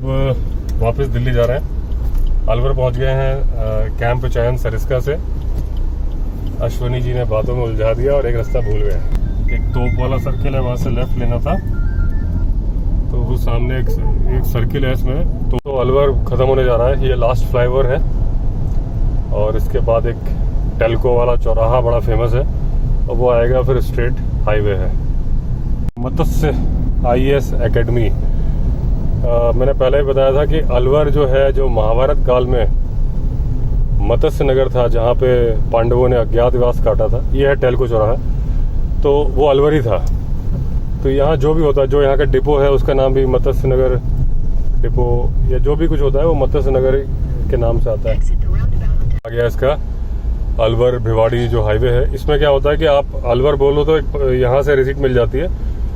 वापस दिल्ली जा रहे हैं। अलवर पहुंच गए हैं कैंप चयन सरिस्का से। अश्वनी जी ने बातों में उलझा दिया और एक रास्ता भूल गए। एक तोप वाला सर्किल है, वहां से लेफ्ट लेना था, तो वो सामने एक सर्किल है इसमें। तो अलवर खत्म होने जा रहा है, ये लास्ट फ्लाईओवर है और इसके बाद एक टेल्को वाला चौराहा बड़ा फेमस है और वो आएगा, फिर स्ट्रेट हाईवे है। मत्स्य IAS एकेडमी, मैंने पहले ही बताया था कि अलवर जो है, जो महाभारत काल में मत्स्य नगर था जहाँ पे पांडवों ने अज्ञातवास काटा था, ये है टेल्को चौराहा, तो वो अलवर ही था। तो यहाँ जो भी होता है, जो यहाँ का डिपो है उसका नाम भी मत्स्य नगर डिपो या जो भी कुछ होता है वो मत्स्य नगर के नाम से आता है। आ गया इसका अलवर भिवाड़ी जो हाईवे है। इसमें क्या होता है कि आप अलवर बोलो तो यहाँ से रिसीट मिल जाती है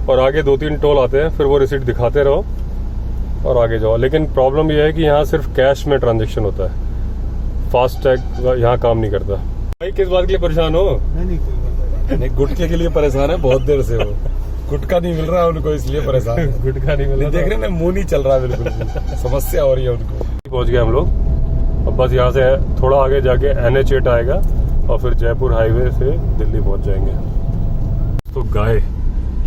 और आगे 2-3 टोल आते हैं, फिर वो रिसीट दिखाते रहो और आगे जाओ। लेकिन प्रॉब्लम यह है कि यहाँ सिर्फ कैश में ट्रांजेक्शन होता है, फास्टैग यहाँ काम नहीं करता। भाई किस बात के लिए परेशान हो? नहीं, गुटके के लिए परेशान है बहुत देर से। वो गुटका नहीं मिल रहा है उनको, इसलिए परेशान है। गुटखा नहीं मिल रहा, देख रहे हैं मुंह नहीं चल रहा है, बिल्कुल समस्या हो रही है उनको। पहुंच गए हम लोग। अब बस यहाँ से थोड़ा आगे जाके NH8 आएगा और फिर जयपुर हाईवे से दिल्ली पहुंच जाएंगे। तो गाय,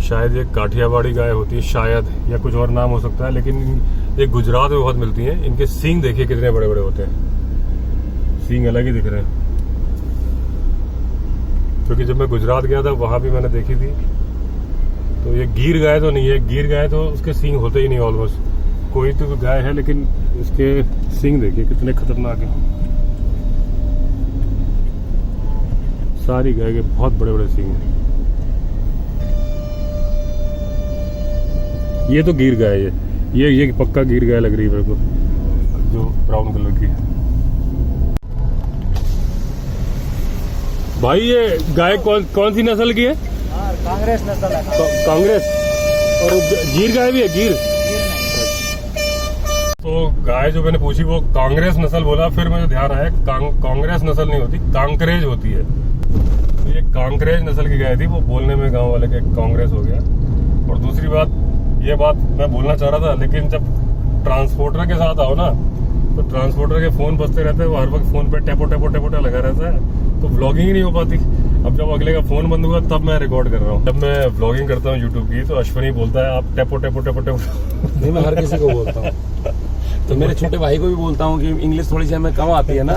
शायद ये काठियावाड़ी गाय होती है शायद, या कुछ और नाम हो सकता है, लेकिन ये गुजरात में बहुत मिलती हैं। इनके सींग देखिए कितने बड़े बड़े होते हैं, सींग अलग ही दिख रहे हैं। क्योंकि जब मैं गुजरात गया था वहां भी मैंने देखी थी। तो ये गिर गाय तो नहीं है, गिर गाय तो उसके सींग होते ही नहीं ऑलमोस्ट। कोई तो गाय है लेकिन इसके सींग देखिए कितने खतरनाक है। सारी गाय के बहुत बड़े बड़े सींग हैं। ये तो गिर गाय है, ये पक्का गिर गाय लग रही है मेरे को, जो ब्राउन कलर की है। भाई ये गाय कौन सी नस्ल की है? कांग्रेस नस्ल है। कांग्रेस। और गिर गाय भी है? गिर। तो गाय जो मैंने पूछी वो कांग्रेस नस्ल बोला, फिर मुझे ध्यान आया कांग्रेस नस्ल नहीं होती, कांकरेज होती है। तो ये कांकरेज नस्ल की गाय थी, वो बोलने में गांव वाले के कांग्रेस हो गया। और दूसरी बात, ये बात मैं बोलना चाह रहा था, लेकिन जब ट्रांसपोर्टर के साथ आओ ना तो ट्रांसपोर्टर के फोन बजते रहते हैं, वो हर वक्त फोन पे टेपो टेपो टेपो टे लगा रहता है, तो व्लॉगिंग ही नहीं हो पाती। अब जब अगले का फोन बंद हुआ तब मैं रिकॉर्ड कर रहा हूँ। जब मैं व्लॉगिंग करता हूँ यूट्यूब की तो अश्वनी बोलता है आप टेपो टेपो टेपो टेपो। नहीं, मैं हर किसी को बोलता हूँ। तो मेरे छोटे भाई को भी बोलता हूँ कि इंग्लिश थोड़ी सी हमें कम आती है ना,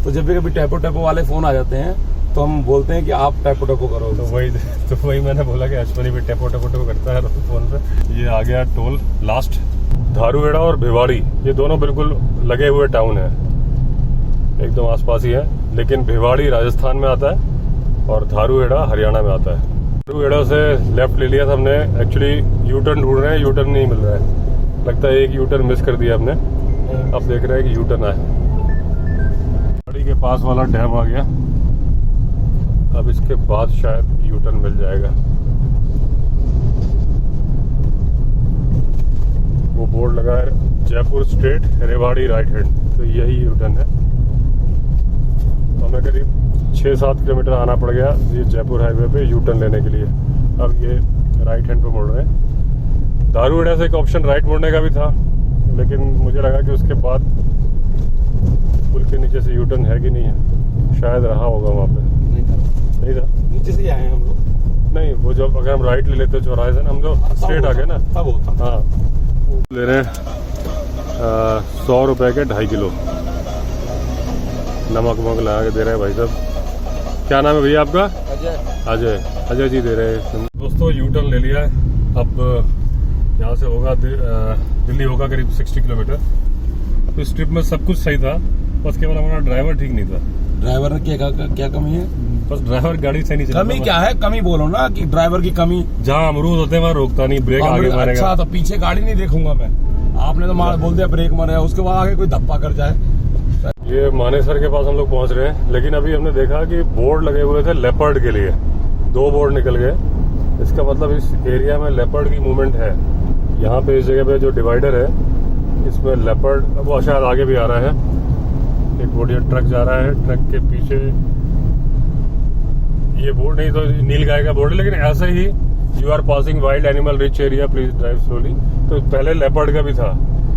तो जब भी कभी टैपो टैपो वाले फोन आ जाते हैं तो हम बोलते हैं कि आप टैपो टैपो करो। तो वही मैंने बोला कि अश्वनी भी टैपो टैपो टैपो करता है फोन पे। ये आ गया टोल लास्ट। धारूहेड़ा और भिवाड़ी ये दोनों बिल्कुल लगे हुए टाउन है, एकदम आसपास ही है। लेकिन भिवाड़ी राजस्थान में आता है और धारूहेड़ा हरियाणा में आता है। धारूहेड़ा से लेफ्ट ले लिया था हमने, एक्चुअली यू टर्न ढूंढ रहे हैं, यू टर्न नहीं मिल रहा है, लगता है एक यू टर्न मिस कर दिया हमने। अब देख रहे हैं कि यू टर्न आए। भिवाड़ी के पास वाला डैम आ गया, अब इसके बाद शायद यू टर्न मिल जाएगा। वो बोर्ड लगा है Jaipur straight Rewari right hand, तो यही यू टर्न है। तो हमें करीब 6-7 किलोमीटर आना पड़ गया ये जयपुर हाईवे पे यू टर्न लेने के लिए। अब ये राइट हैंड पे मुड़ रहे हैं। धारूहेड़ा से एक ऑप्शन राइट मुड़ने का भी था, लेकिन मुझे लगा कि उसके बाद पुल के नीचे से यू टर्न है कि नहीं है, शायद रहा होगा वहाँ पे। नहीं था, नीचे से आए हम लोग। नहीं, वो जब अगर हम राइट ले लेते चौराहे से ना, हम लोग स्ट्रेट आ गए ना, तब होता। हाँ, ले रहे हैं 100 रुपए के 2.5 किलो नमक वमक लगा के दे रहे हैं भाई साहब। क्या नाम है भैया आपका? अजय। अजय जी दे रहे हैं। दोस्तों यू टर्न ले लिया है, अब यहाँ से होगा दिल्ली होगा करीब 60 किलोमीटर। तो इस ट्रिप में सब कुछ सही था, बस केवल हमारा ड्राइवर ठीक नहीं था। ड्राइवर ने क्या कमी है? बस ड्राइवर गाड़ी सही नहीं चला। कमी क्या है? कमी बोलो ना कि ड्राइवर की कमी। जहाँ अमरूद होते हैं वहाँ रोकता नहीं, ब्रेक आगे मारेगा। अच्छा, तो पीछे गाड़ी नहीं देखूंगा मैं। आपने तो बोल दिया ब्रेक मारे, उसके बाद आगे कोई धप्पा कर जाए। ये मानेसर के पास हम लोग पहुंच रहे हैं, लेकिन अभी हमने देखा कि बोर्ड लगे हुए थे लेपर्ड के लिए, 2 बोर्ड निकल गए। इसका मतलब इस एरिया में लेपर्ड की मूवमेंट है। यहाँ पे इस जगह पे जो डिवाइडर है इसमें लेपर्ड, वो शायद आगे भी आ रहा है। एक बढ़िया ट्रक जा रहा है, ट्रक के पीछे ये बोर्ड नहीं तो नील गाय का बोर्ड है, लेकिन ऐसे ही you are passing wild animal rich area please drive slowly. तो पहले लेपर्ड का भी था,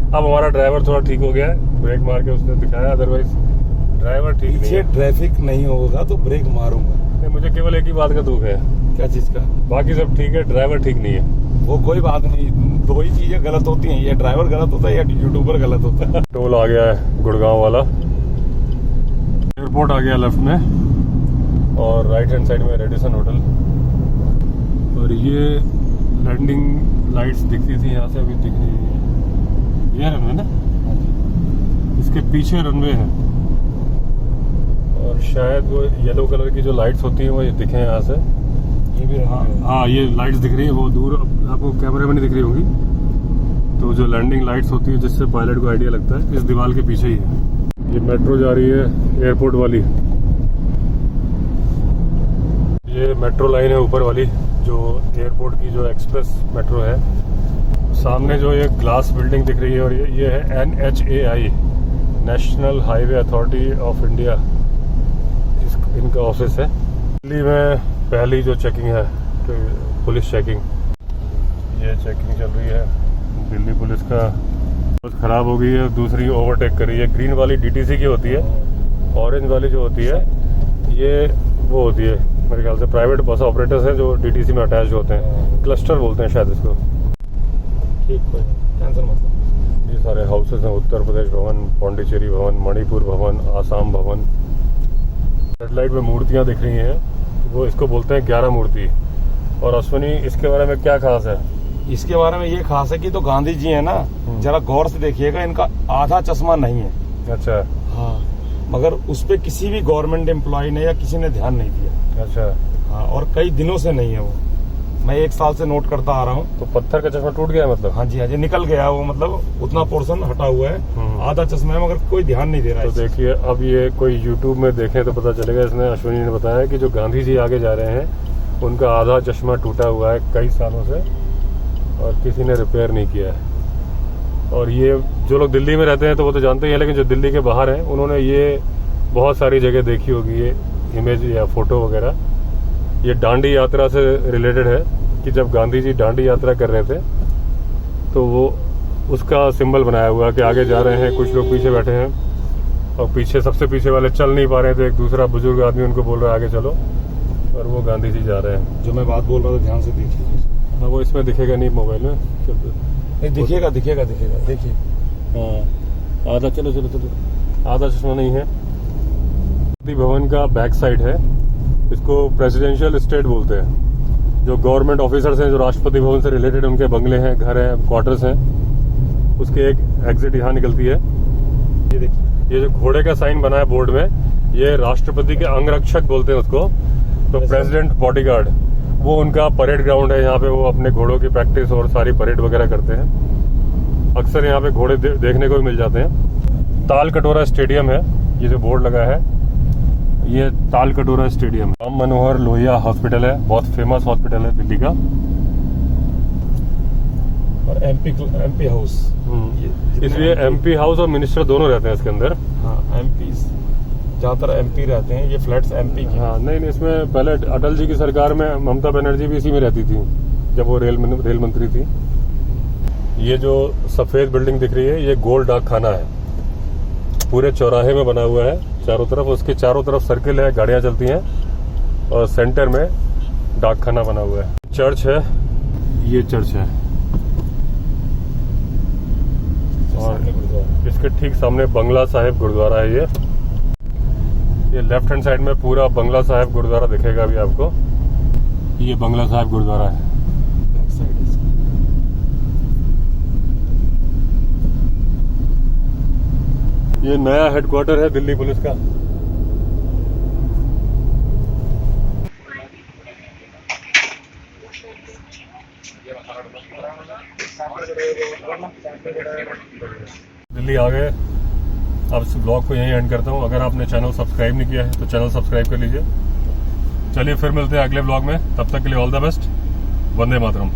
अब हमारा ड्राइवर थोड़ा ठीक हो गया है, ब्रेक मार के उसने दिखाया, अदरवाइज ड्राइवर ठीक नहीं पीछे है। ट्रैफिक नहीं होगा तो ब्रेक मारूंगा। नहीं, मुझे केवल एक ही बात का दुख है, क्या चीज का? बाकी सब ठीक है, ड्राइवर ठीक नहीं है। वो कोई बात नहीं, दो ही चीजें गलत होती हैं, या ड्राइवर गलत होता है या यूट्यूबर गलत होता है। टोल आ गया है गुड़गांव वाला, एयरपोर्ट आ गया लेफ्ट में, और राइट हैंड साइड में रेडिसन होटल। और ये लैंडिंग लाइट्स दिखती थी, यहाँ से अभी दिख रही है। ये रनवे ना, इसके पीछे रनवे है, और शायद वो येलो कलर की जो लाइट्स होती हैं वो ये दिखे यहाँ से। ये भी हाँ, ये लाइट्स दिख रही है, वो दूर आपको कैमरे में नहीं दिख रही होंगी। तो जो लैंडिंग लाइट्स होती है जिससे पायलट को आइडिया लगता है, इस दीवार के पीछे ही है। ये मेट्रो जा रही है एयरपोर्ट वाली, ये मेट्रो लाइन है ऊपर वाली, जो एयरपोर्ट की जो एक्सप्रेस मेट्रो है। सामने जो ये ग्लास बिल्डिंग दिख रही है, और ये है NHAI, national highway authority of India, इनका ऑफिस है। दिल्ली में पहली जो चेकिंग है, पुलिस चेकिंग, ये चेकिंग चल रही है। दिल्ली पुलिस का बहुत खराब हो गई है, दूसरी ओवरटेक कर रही है। ग्रीन वाली DTC की होती है, ऑरेंज वाली जो होती है ये वो होती है मेरे ख्याल से प्राइवेट बस ऑपरेटर्स हैं जो DTC में अटैच होते हैं, क्लस्टर बोलते हैं शायद इसको। ठीक, कोई टेंशन मतलब। ये सारे हाउसेस हैं, उत्तर प्रदेश भवन, पौंडीचेरी भवन, मणिपुर भवन, आसाम भवन। सेटेलाइट में मूर्तियां दिख रही हैं, वो इसको बोलते हैं 11 मूर्ति। और अश्वनी, इसके बारे में क्या खास है? इसके बारे में ये खास है कि तो गांधी जी है ना, जरा गौर से देखिएगा, इनका आधा चश्मा नहीं है। अच्छा। हाँ, मगर उस पे किसी भी गवर्नमेंट एम्प्लॉय ने या किसी ने ध्यान नहीं दिया। अच्छा। हाँ, और कई दिनों से नहीं है वो, मैं 1 साल से नोट करता आ रहा हूँ। तो पत्थर का चश्मा टूट गया है मतलब? हाँ जी, हाँ जी, निकल गया वो, मतलब उतना पोर्शन हटा हुआ है, आधा चश्मा है, मगर कोई ध्यान नहीं दे रहा है। तो देखिए, अब ये कोई यूट्यूब में देखें तो पता चलेगा। इसने, अश्विनी ने बताया कि जो गांधी जी आगे जा रहे हैं उनका आधा चश्मा टूटा हुआ है कई सालों से, और किसी ने रिपेयर नहीं किया है। और ये जो लोग दिल्ली में रहते हैं तो वो तो जानते ही हैं, लेकिन जो दिल्ली के बाहर हैं उन्होंने ये बहुत सारी जगह देखी होगी ये इमेज या फोटो वगैरह। ये डांडी यात्रा से रिलेटेड है कि जब गांधी जी डांडी यात्रा कर रहे थे तो वो उसका सिंबल बनाया हुआ है कि आगे जा रहे हैं, कुछ लोग पीछे बैठे हैं, और पीछे सबसे पीछे वाले चल नहीं पा रहे थे, एक दूसरा बुजुर्ग आदमी उनको बोल रहा है आगे चलो, और वो गांधी जी जा रहे हैं। जो मैं बात बोल रहा था ध्यान से देखिए। हाँ, वो इसमें दिखेगा नहीं, मोबाइल में नहीं दिखेगा, दिखेगा, दिखेगा, देखिए। हाँ, आधा, चलो चलो चलो, आधा चश्मा नहीं है। भवन का बैक साइड है, इसको प्रेसिडेंशियल एस्टेट बोलते हैं। जो गवर्नमेंट ऑफिसर्स हैं, जो राष्ट्रपति भवन से रिलेटेड उनके बंगले हैं, घर हैं, क्वार्टर्स हैं, उसके एक एग्जिट यहाँ निकलती है। ये देखिए, ये जो घोड़े का साइन बना है बोर्ड में, ये राष्ट्रपति के अंगरक्षक बोलते हैं उसको। तो प्रेसिडेंट बॉडीगार्ड, वो उनका परेड ग्राउंड है, यहाँ पे वो अपने घोड़ों की प्रैक्टिस और सारी परेड वगैरह करते हैं। अक्सर यहाँ पे घोड़े देखने को भी मिल जाते हैं। ताल कटोरा स्टेडियम है, ये जो बोर्ड लगा है, ये ताल कटोरा स्टेडियम। राम मनोहर लोहिया हॉस्पिटल है, बहुत फेमस हॉस्पिटल है दिल्ली का। और MP हाउस, इसलिए MP हाउस और मिनिस्टर दोनों रहते हैं इसके अंदर। हाँ, MP ज्यादातर MP रहते हैं, ये फ्लैट्स MP के। हाँ, नहीं, इसमें पहले अटल जी की सरकार में ममता बनर्जी भी इसी में रहती थी, जब वो रेल मंत्री थी। ये जो सफेद बिल्डिंग दिख रही है, ये गोल डाक खाना है, पूरे चौराहे में बना हुआ है चारों तरफ। उसके चारों तरफ सर्किल है, गाड़ियां चलती हैं, और सेंटर में डाक खाना बना हुआ है। चर्च है, ये चर्च है, और इसके ठीक सामने बंगला साहिब गुरुद्वारा है। ये लेफ्ट हैंड साइड में पूरा बंगला साहिब गुरुद्वारा दिखेगा अभी आपको। ये बंगला साहिब गुरुद्वारा है। बैक साइड इसका। ये नया हेडक्वार्टर है दिल्ली पुलिस का। दिल्ली आ गए। अब इस ब्लॉग को यहीं एंड करता हूँ। अगर आपने चैनल सब्सक्राइब नहीं किया है तो चैनल सब्सक्राइब कर लीजिए। चलिए फिर मिलते हैं अगले ब्लॉग में, तब तक के लिए all the best. Vande Mataram.